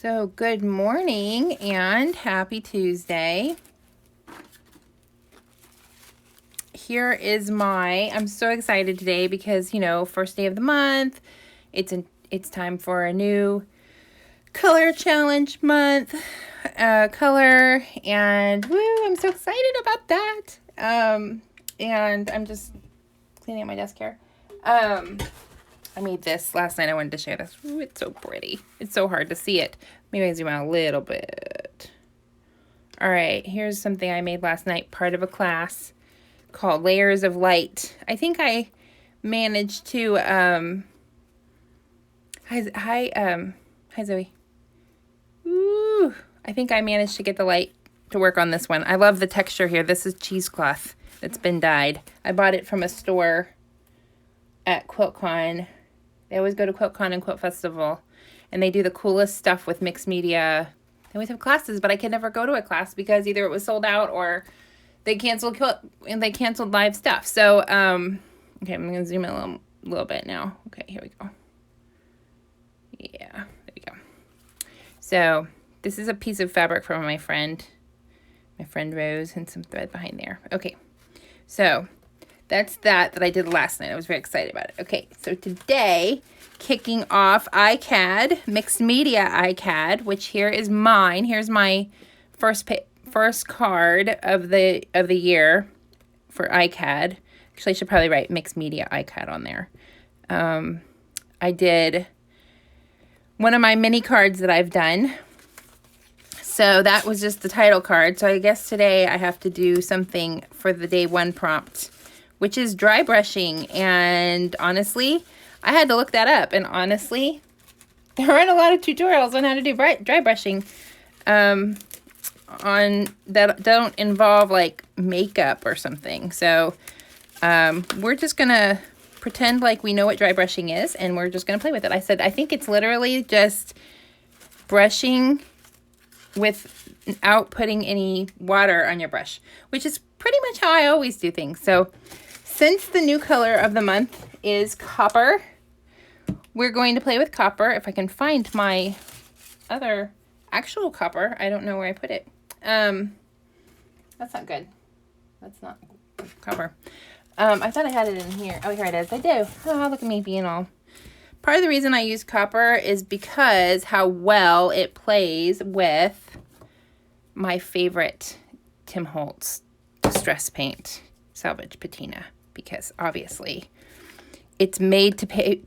So good morning and happy Tuesday. Here is I'm so excited today because, first day of the month. It's time for a new color challenge month, color, and woo, I'm so excited about that. And I'm just cleaning up my desk here. I made this last night. I wanted to share this. Ooh, it's so pretty. It's so hard to see it. Maybe I zoom out a little bit. All right, here's something I made last night, part of a class called Layers of Light. I think I managed to, hi Zoe. Ooh, I think I managed to get the light to work on this one. I love the texture here. This is cheesecloth that's been dyed. I bought it from a store at QuiltCon. They always go to QuiltCon and Quilt Festival, and they do the coolest stuff with mixed media. They always have classes, but I could never go to a class because either it was sold out or they canceled live stuff. So, okay, I'm gonna zoom in a little bit now. Okay, here we go. Yeah, there we go. So this is a piece of fabric from my friend Rose, and some thread behind there. Okay, so that's that I did last night. I was very excited about it. Okay, so today, kicking off ICAD, Mixed Media ICAD, which here is mine. Here's my first card of the year for ICAD. Actually, I should probably write Mixed Media ICAD on there. I did one of my mini cards that I've done. So that was just the title card. So I guess today I have to do something for the day one prompt, which is dry brushing. And honestly, I had to look that up. And honestly, there aren't a lot of tutorials on how to do dry brushing on that don't involve like makeup or something. So we're just going to pretend like we know what dry brushing is, and we're just going to play with it. I said, I think it's literally just brushing without putting any water on your brush, which is pretty much how I always do things. So since the new color of the month is copper, we're going to play with copper. If I can find my other actual copper, I don't know where I put it. That's not good. That's not copper. I thought I had it in here. Oh, here it is. I do. Oh, look at me being all. Part of the reason I use copper is because how well it plays with my favorite Tim Holtz Distress Paint Salvage Patina, because obviously it's made to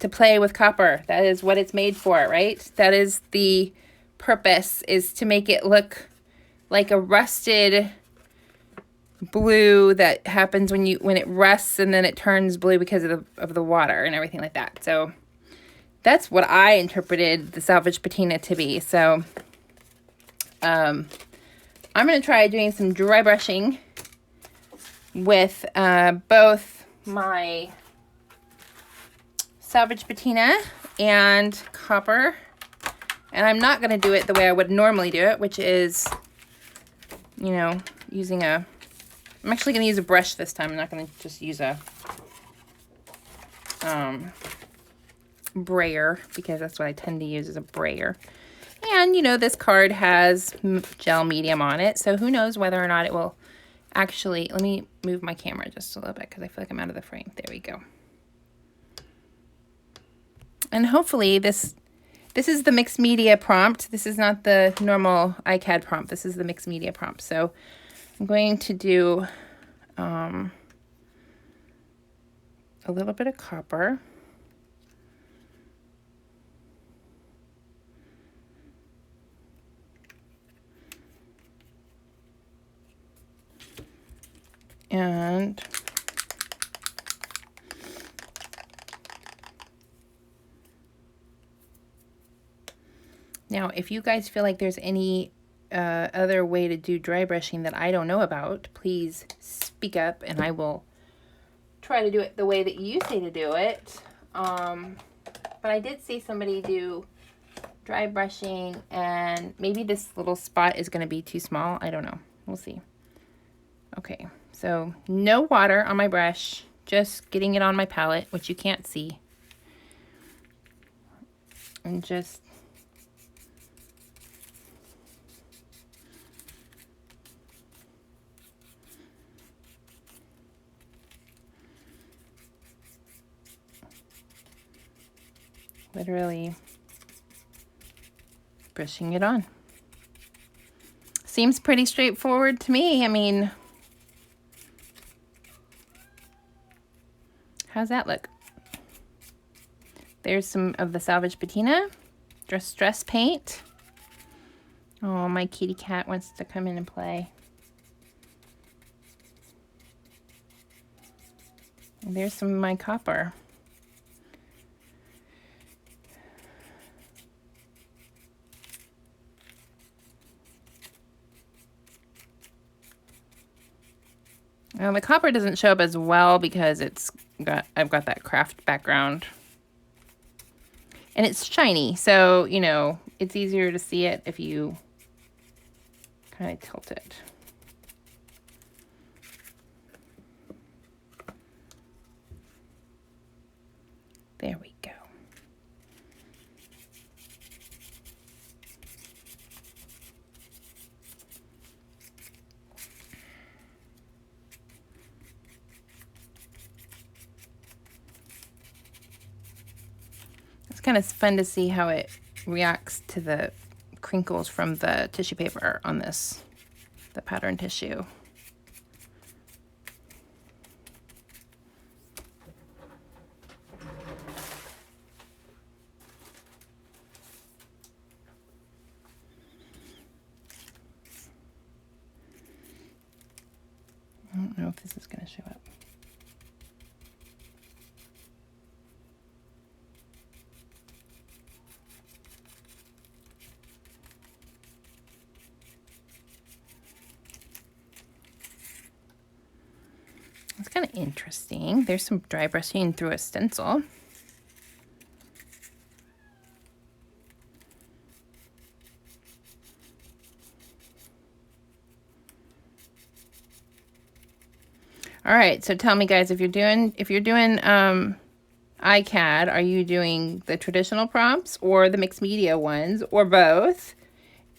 play with copper. That is what it's made for, right? That is the purpose, is to make it look like a rusted blue that happens when it rusts and then it turns blue because of the water and everything like that. So that's what I interpreted the Salvage Patina to be. So I'm going to try doing some dry brushing with both my Salvage Patina and copper. And I'm not going to do it the way I would normally do it, which is, using I'm actually going to use a brush this time. I'm not going to just use a brayer, because that's what I tend to use, as a brayer. And, this card has gel medium on it, so who knows whether or not it will actually... Let me move my camera just a little bit because I feel like I'm out of the frame. There we go. And hopefully this is the mixed media prompt. This is not the normal ICAD prompt. This is the mixed media prompt. So I'm going to do a little bit of copper. And now, if you guys feel like there's any other way to do dry brushing that I don't know about, please speak up and I will try to do it the way that you say to do it. But I did see somebody do dry brushing, and maybe this little spot is going to be too small. I don't know. We'll see. Okay, so no water on my brush, just getting it on my palette, which you can't see. And just Literally brushing it on. Seems pretty straightforward to me. I mean, how's that look? There's some of the Salvage Patina Distress paint. Oh, my kitty cat wants to come in and play. And there's some of my copper. Well, the copper doesn't show up as well because I've got that craft background. And it's shiny, so, you know, it's easier to see it if you kind of tilt it. There we go. It's kind of fun to see how it reacts to the crinkles from the tissue paper on this, the pattern tissue. I don't know if this is going to show up. It's kind of interesting. There's some dry brushing through a stencil. All right, so tell me, guys, if you're doing ICAD, are you doing the traditional prompts or the mixed media ones or both?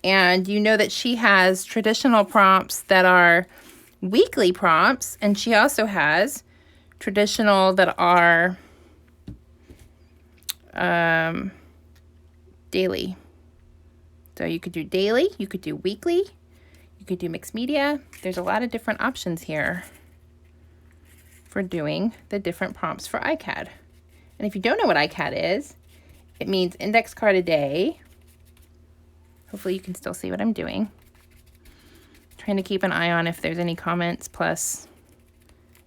And you know that she has traditional prompts that are weekly prompts, and she also has traditional that are daily. So you could do daily, you could do weekly, you could do mixed media. There's a lot of different options here for doing the different prompts for ICAD. And if you don't know what ICAD is, it means index card a day. Hopefully you can still see what I'm doing. Trying to keep an eye on if there's any comments, plus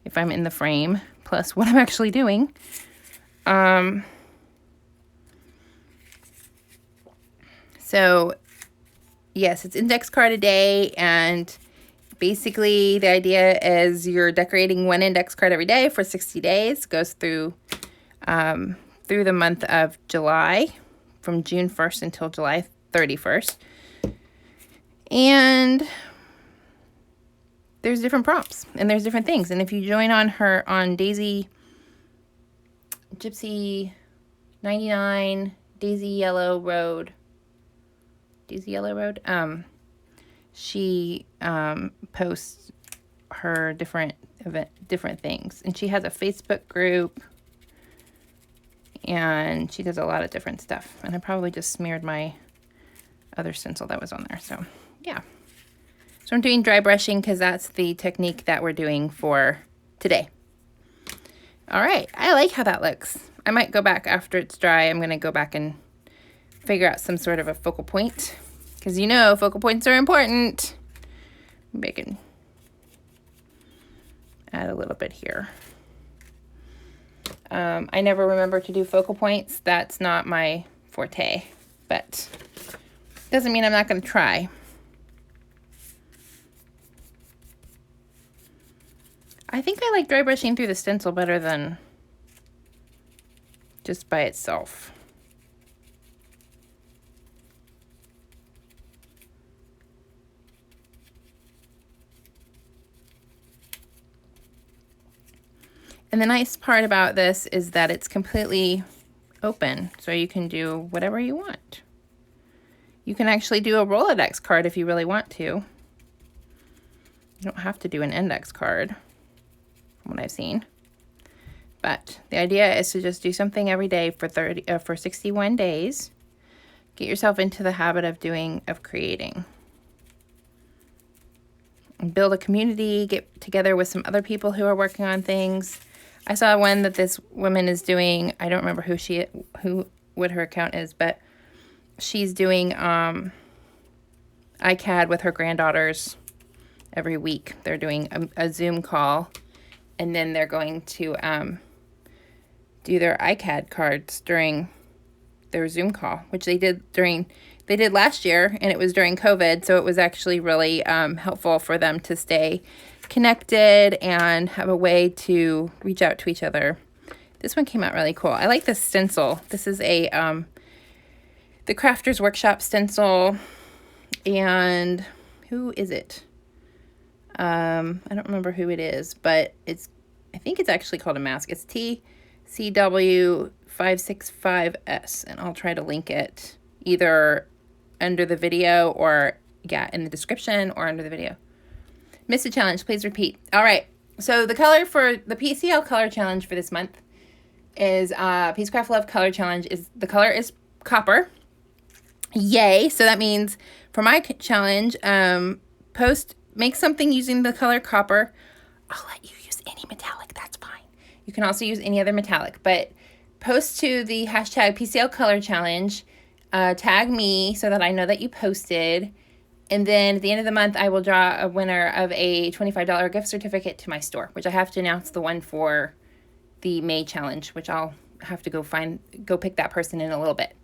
if I'm in the frame, plus what I'm actually doing. So yes, it's index card a day, and basically the idea is you're decorating one index card every day for 60 days. Goes through the month of July, from June 1st until July 31st. And there's different prompts and there's different things. And if you join on her on Daisy Gypsy 99 Daisy Yellow Road, she posts her different things, and she has a Facebook group, and she does a lot of different stuff. And I probably just smeared my other stencil that was on there. So yeah, so I'm doing dry brushing because that's the technique that we're doing for today. All right, I like how that looks. I might go back after it's dry. I'm going to go back and figure out some sort of a focal point, because you know focal points are important. Maybe I can add a little bit here. I never remember to do focal points. That's not my forte, but doesn't mean I'm not going to try. I think I like dry brushing through the stencil better than just by itself. And the nice part about this is that it's completely open, so you can do whatever you want. You can actually do a Rolodex card if you really want to. You don't have to do an index card, from what I've seen. But the idea is to just do something every day for 61 days. Get yourself into the habit of creating. And build a community, get together with some other people who are working on things. I saw one that this woman is doing. I don't remember what her account is, but she's doing ICAD with her granddaughters every week. They're doing a Zoom call, and then they're going to do their ICAD cards during their Zoom call, which they did last year, and it was during COVID, so it was actually really helpful for them to stay connected and have a way to reach out to each other. This one came out really cool. I like this stencil. This is the Crafters Workshop stencil, and who is it? I don't remember who it is, but I think it's actually called a mask. It's TCW565S, and I'll try to link it either under the video or in the description or under the video. Missed a challenge, please repeat. All right, so the color for the PCL color challenge for this month is Peacecraft Love color challenge the color is copper. Yay. So that means for my challenge, make something using the color copper. I'll let you use any metallic, that's fine. You can also use any other metallic, but post to the hashtag PCL color challenge, tag me so that I know that you posted. And then at the end of the month, I will draw a winner of a $25 gift certificate to my store, which I have to announce the one for the May challenge, which I'll have to go pick that person in a little bit.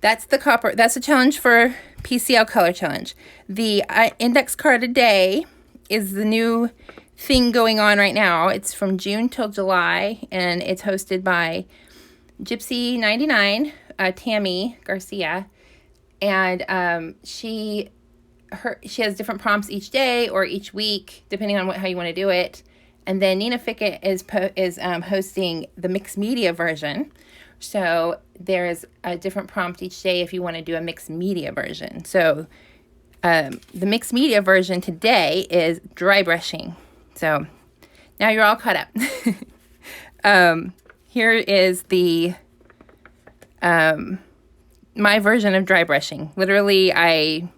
That's the copper. That's the challenge for PCL color challenge. The index card a day is the new thing going on right now. It's from June till July, and it's hosted by Gypsy99, Tammy Garcia, and she has different prompts each day or each week, depending on how you want to do it. And then Nina Fickett is hosting the mixed media version. So there's a different prompt each day if you want to do a mixed media version. So the mixed media version today is dry brushing. So now you're all caught up. Here is my version of dry brushing. Literally, I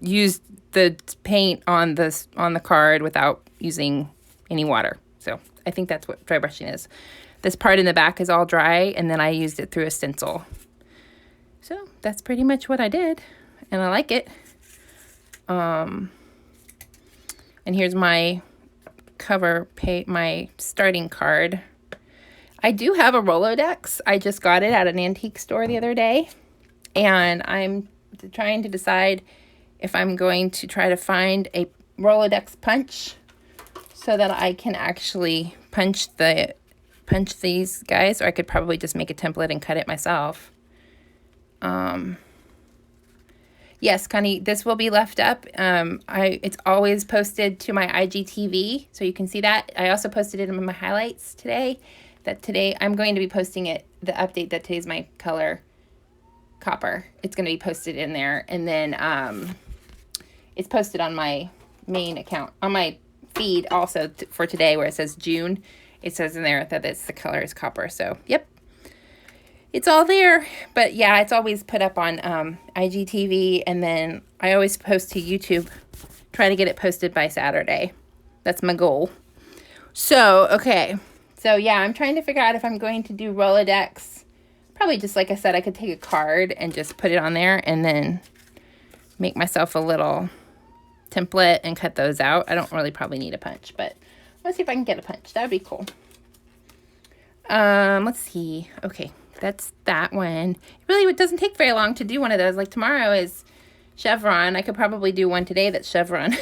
used the paint on the card without using any water. So I think that's what dry brushing is. This part in the back is all dry, and then I used it through a stencil. So that's pretty much what I did, and I like it. And here's my my starting card. I do have a Rolodex. I just got it at an antique store the other day, and I'm trying to decide if I'm going to try to find a Rolodex punch so that I can actually punch these guys, or I could probably just make a template and cut it myself. Yes, Connie, this will be left up. It's always posted to my IGTV, so you can see that. I also posted it in my highlights today. Today I'm going to be posting the update that today's my color copper. It's going to be posted in there, and then it's posted on my main account, on my feed also for today where it says June. It says in there that the color is copper. So, yep. It's all there. But, yeah, it's always put up on IGTV. And then I always post to YouTube. Try to get it posted by Saturday. That's my goal. So, okay. So, yeah, I'm trying to figure out if I'm going to do Rolodex. Probably just like I said, I could take a card and just put it on there and then make myself a little template and cut those out. I don't really probably need a punch, but let's see if I can get a punch. That would be cool. Let's see. Okay, that's that one. It doesn't take very long to do one of those. Like tomorrow is chevron. I could probably do one today that's chevron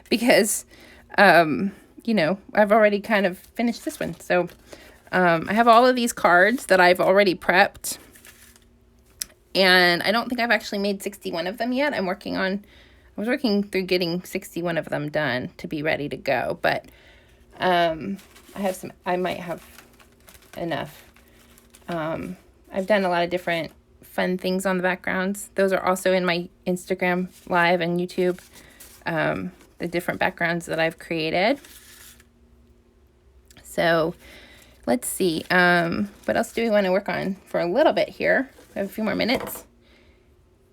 because, I've already kind of finished this one. So I have all of these cards that I've already prepped, and I don't think I've actually made 61 of them yet. I was working through getting 61 of them done to be ready to go, but I might have enough. I've done a lot of different fun things on the backgrounds. Those are also in my Instagram live and YouTube, the different backgrounds that I've created. So Let's see. What else do we want to work on for a little bit here? We have a few more minutes.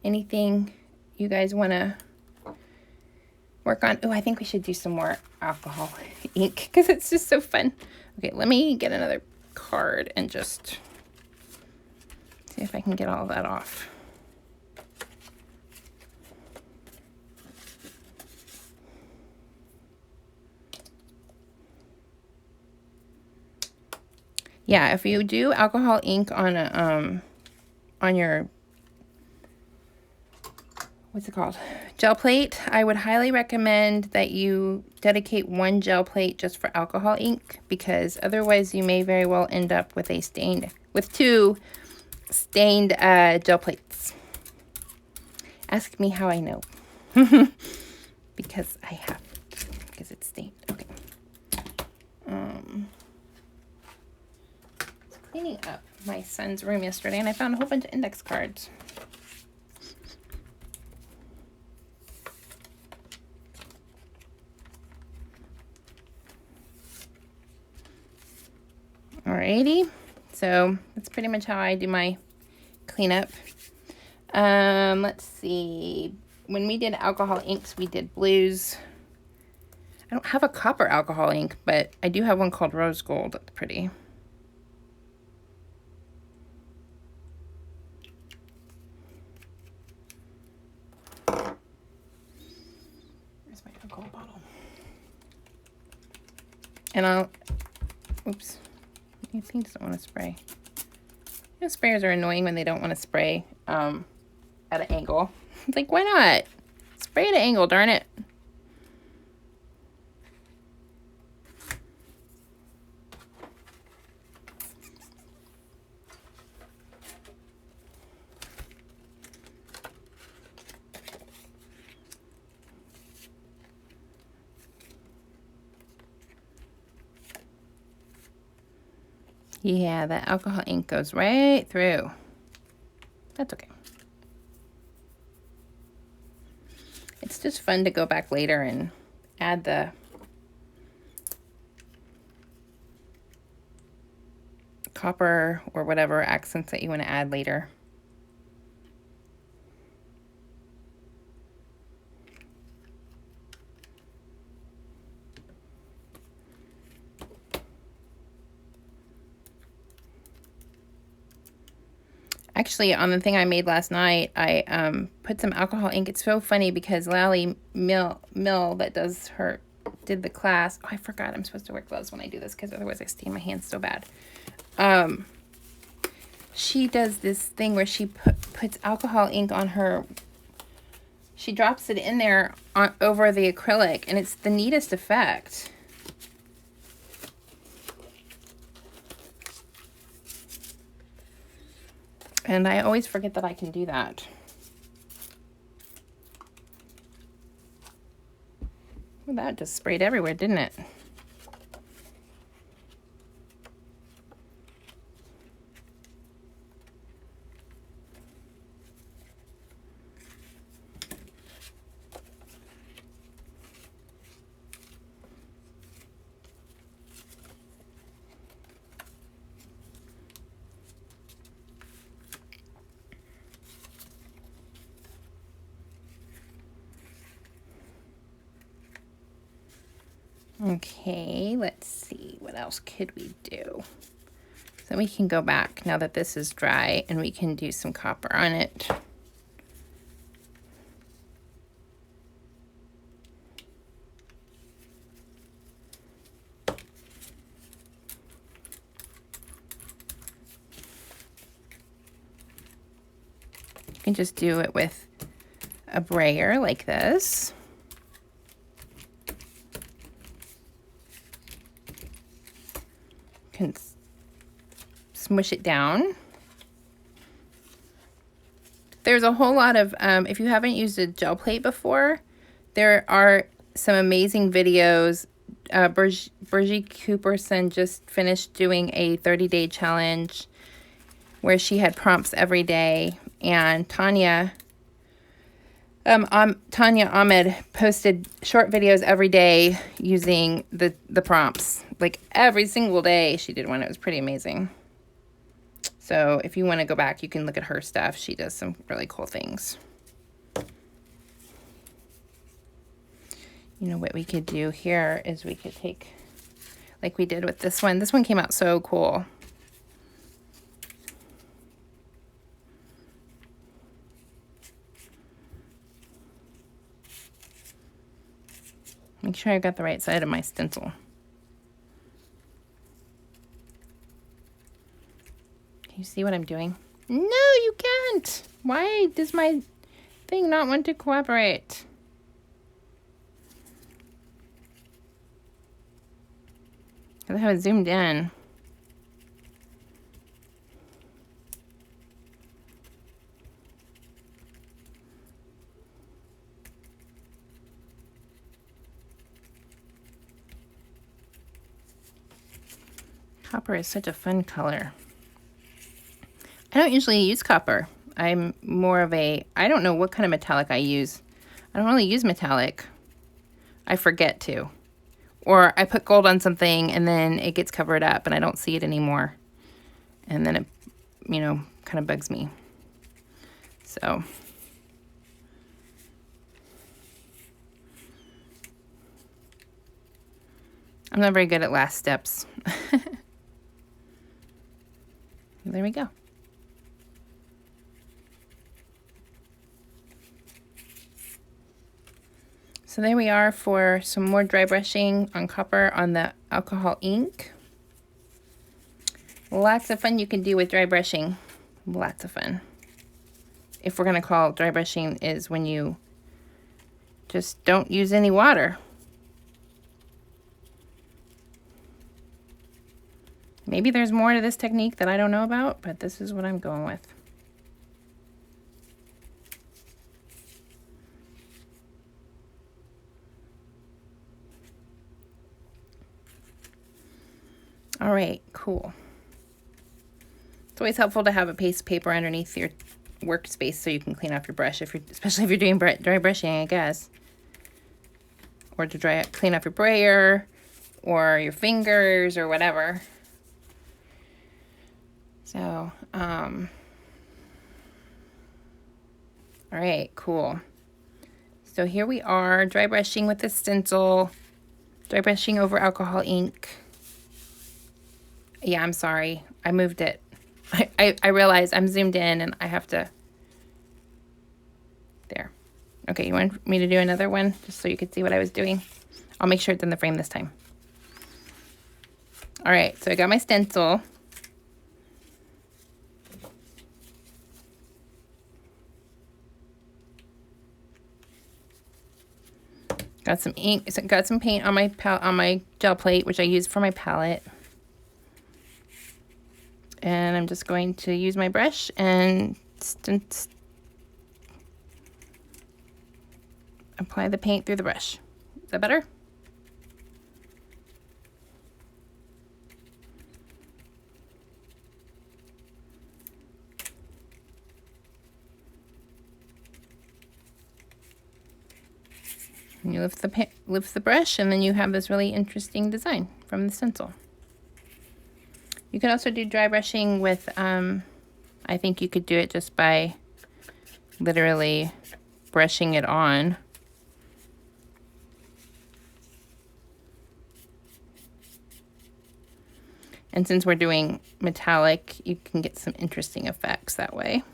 Anything you guys want to work on? Oh, I think we should do some more alcohol ink because it's just so fun. Okay, let me get another card and just see if I can get all that off. Yeah, if you do alcohol ink on a on your, what's it called, gel plate, I would highly recommend that you dedicate one gel plate just for alcohol ink, because otherwise you may very well end up with two stained gel plates. Ask me how I know. Because I have it, because it's stained. Okay. Cleaning up my son's room yesterday, and I found a whole bunch of index cards. Alrighty, so that's pretty much how I do my cleanup. Let's see. When we did alcohol inks, we did blues. I don't have a copper alcohol ink, but I do have one called rose gold. That's pretty. Where's my alcohol bottle? And oops. I think doesn't want to spray. You know, sprayers are annoying when they don't want to spray at an angle. It's like, why not? Spray at an angle, darn it. Yeah, that alcohol ink goes right through. That's okay. It's just fun to go back later and add the copper or whatever accents that you want to add later. Actually, on the thing I made last night, I put some alcohol ink. It's so funny because Lally Mill that did the class. Oh, I forgot I'm supposed to wear gloves when I do this because otherwise I stain my hands so bad. She does this thing where she puts alcohol ink on her. She drops it in there over the acrylic, and it's the neatest effect. And I always forget that I can do that. Well, that just sprayed everywhere, didn't it? Okay, let's see, what else could we do? So we can go back now that this is dry and we can do some copper on it. You can just do it with a brayer like this. Can smush it down. There's a whole lot of, if you haven't used a gel plate before, there are some amazing videos. Brigitte Cooperson just finished doing a 30-day challenge where she had prompts every day, and Tanya Tanya Ahmed posted short videos every day using the prompts. Like every single day she did one. It was pretty amazing. So if you want to go back, you can look at her stuff. She does some really cool things. You know what we could do here is we could take, like we did with this one. This one came out so cool. Make sure I got the right side of my stencil. Can you see what I'm doing? No, you can't. Why does my thing not want to cooperate? I have it zoomed in. Copper is such a fun color. I don't usually use copper. I'm more of a, I don't know what kind of metallic I use. I don't really use metallic. I forget to. Or I put gold on something and then it gets covered up and I don't see it anymore. And then it, you know, kind of bugs me. So. I'm not very good at last steps. There we go. So there we are for some more dry brushing on copper on the alcohol ink. Lots of fun you can do with dry brushing. Lots of fun. If we're going to call dry brushing is when you just don't use any water. Maybe there's more to this technique that I don't know about, but this is what I'm going with. All right, cool. It's always helpful to have a piece of paper underneath your workspace so you can clean off your brush, especially if you're doing dry brushing, I guess. Or to clean off your brayer or your fingers or whatever. So, all right, cool. So here we are, dry brushing with the stencil, dry brushing over alcohol ink. Yeah, I'm sorry. I moved it. I realized I'm zoomed in and I have to. There. Okay, you want me to do another one just so you could see what I was doing? I'll make sure it's in the frame this time. All right, so I got my stencil. Got some ink, got some paint on my gel plate, which I use for my palette. And I'm just going to use my brush and apply the paint through the brush. Is that better? And you lift the brush, and then you have this really interesting design from the stencil. You could also do dry brushing with, I think you could do it just by literally brushing it on. And since we're doing metallic, you can get some interesting effects that way.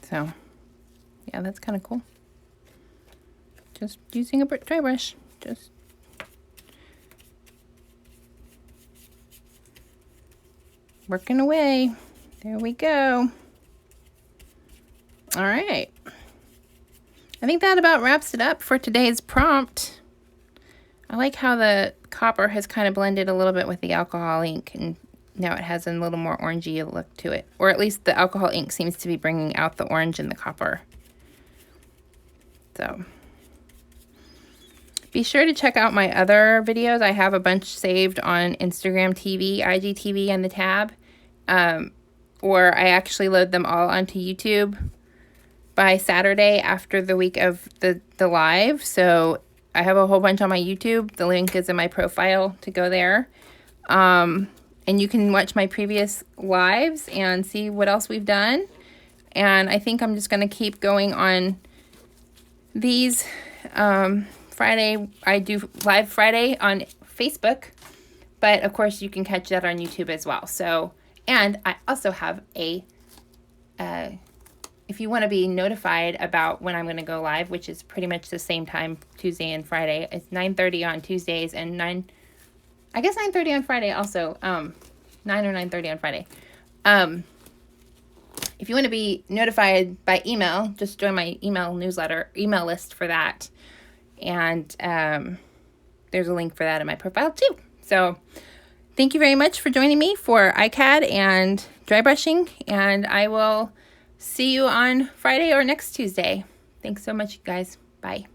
So, yeah, that's kind of cool. Just using a dry brush. Just working away. There we go. All right. I think that about wraps it up for today's prompt. I like how the copper has kind of blended a little bit with the alcohol ink, and now it has a little more orangey look to it. Or at least the alcohol ink seems to be bringing out the orange in the copper. So be sure to check out my other videos. I have a bunch saved on Instagram TV, IGTV, and the tab. Or I actually load them all onto YouTube by Saturday after the week of the live. So I have a whole bunch on my YouTube. The link is in my profile to go there. And you can watch my previous lives and see what else we've done. And I think I'm just going to keep going on these. Friday, I do live Friday on Facebook. But of course, you can catch that on YouTube as well. So, and I also have a, if you want to be notified about when I'm going to go live, which is pretty much the same time, Tuesday and Friday. It's 9:30 on Tuesdays and 9:30 on Friday also. 9 or 9:30 on Friday. If you want to be notified by email, just join my email list for that. And there's a link for that in my profile too. So thank you very much for joining me for ICAD and dry brushing. And I will see you on Friday or next Tuesday. Thanks so much, guys. Bye.